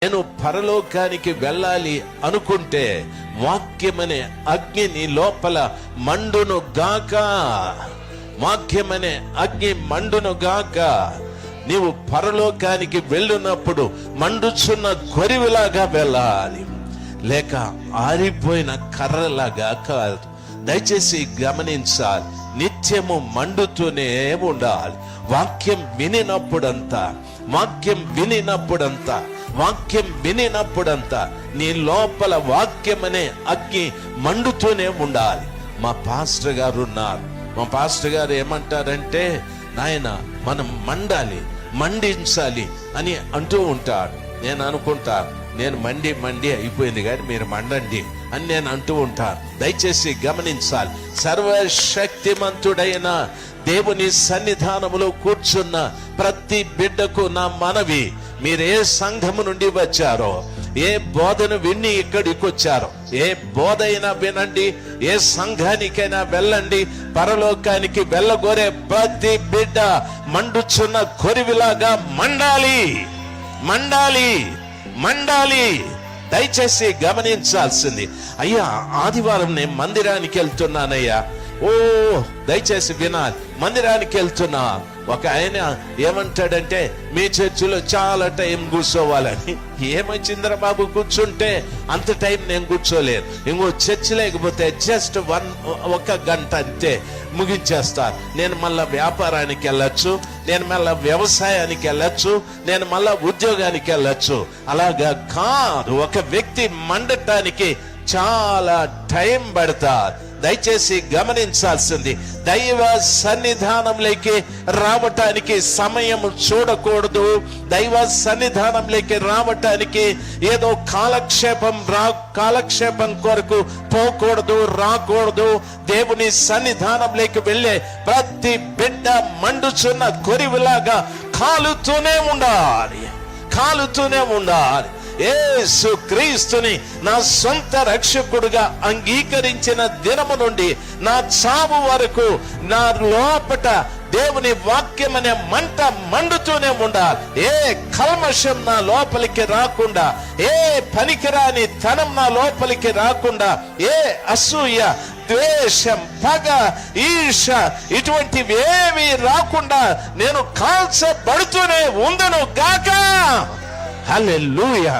నేను పరలోకానికి వెళ్ళాలి అనుకుంటే వాక్యమనే అగ్ని నీ లోపల మండును గాక. వాక్యమనే అగ్ని మండును గాక. నీవు పరలోకానికి వెళ్ళినప్పుడు మండుచున్న గొరివిలాగా వెళ్ళాలి, లేక ఆరిపోయిన కర్రలాగా కాదు. దయచేసి గమనించాలి, నిత్యము మండుతూనే ఉండాలి. వాక్యం వినినప్పుడంతా నీ లోపల వాక్యం అనే అగ్ని మండుతూనే ఉండాలి. మా పాస్టర్ గారు ఉన్నారు. మా పాస్టర్ గారు ఏమంటారంటే, నాయన మనం మండించాలి అని అంటూ ఉంటాడు. నేను అనుకుంటా, నేను మండి అయిపోయింది కానీ మీరు మండండి అని నేను అంటూ ఉంటాను. దయచేసి గమనించాలి, సర్వశక్తిమంతుడైన దేవుని సన్నిధానములో కూర్చున్న ప్రతి బిడ్డకు నా మనవి, మీరు ఏ సంఘము నుండి వచ్చారో, ఏ బోధను విని ఇక్కడికి వచ్చారో, ఏ బోధ అయినా వినండి, ఏ సంఘానికైనా వెళ్ళండి. పరలోకానికి వెళ్ళగోరే ప్రతి బిడ్డ మండుచున్న కొరివిలాగా మండాలి. దయచేసి గమనించాల్సింది, అయ్యా ఆదివారం నేను మందిరానికి వెళ్తున్నానయ్యా. ఓ దయచేసి వినాలి, మందిరానికి వెళ్తున్నా. ఒక ఆయన ఏమంటాడంటే, మీ చర్చిలో చాలా టైం కూర్చోవాలని. ఏమొచ్చిందిరా బాబు, కూర్చుంటే అంత టైం నేను కూర్చోలేను. ఇంకో చర్చి లేకపోతే జస్ట్ ఒక గంట అంతే ముగించేస్తారు. నేను మళ్ళా వ్యాపారానికి వెళ్ళొచ్చు, నేను మళ్ళా వ్యవసాయానికి వెళ్ళొచ్చు, నేను మళ్ళా ఉద్యోగానికి వెళ్ళొచ్చు. అలాగా కాదు, ఒక వ్యక్తి మండటానికి చాలా టైం పడతారు. దయచేసి గమనించాల్సింది, దైవ సన్నిధానంలోకి రావటానికి సమయం చూడకూడదు. దైవ సన్నిధానంలోకి రావటానికి ఏదో కాలక్షేపం కొరకు పోకూడదు, రాకూడదు. దేవుని సన్నిధానంలోకి వెళ్ళే ప్రతి బిడ్డ మండుచున్న కొరివిలాగా కాలుతూనే ఉండాలి. యేసు క్రీస్తుని నా సొంత రక్షకుడుగా అంగీకరించిన దినము నుండి నా చావు వరకు నా లోపట దేవుని వాక్యం అనే మంట మండుతూనే ఉండాలి. ఏ కల్మషం నా లోపలికి రాకుండా, ఏ పనికిరాని తనం నా లోపలికి రాకుండా, ఏ అసూయ, ద్వేషం, పగ, ఈర్ష ఇటువంటివి ఏవి రాకుండా నేను కాల్చబడుతూనే ఉందును గాక. హల్లెలూయా.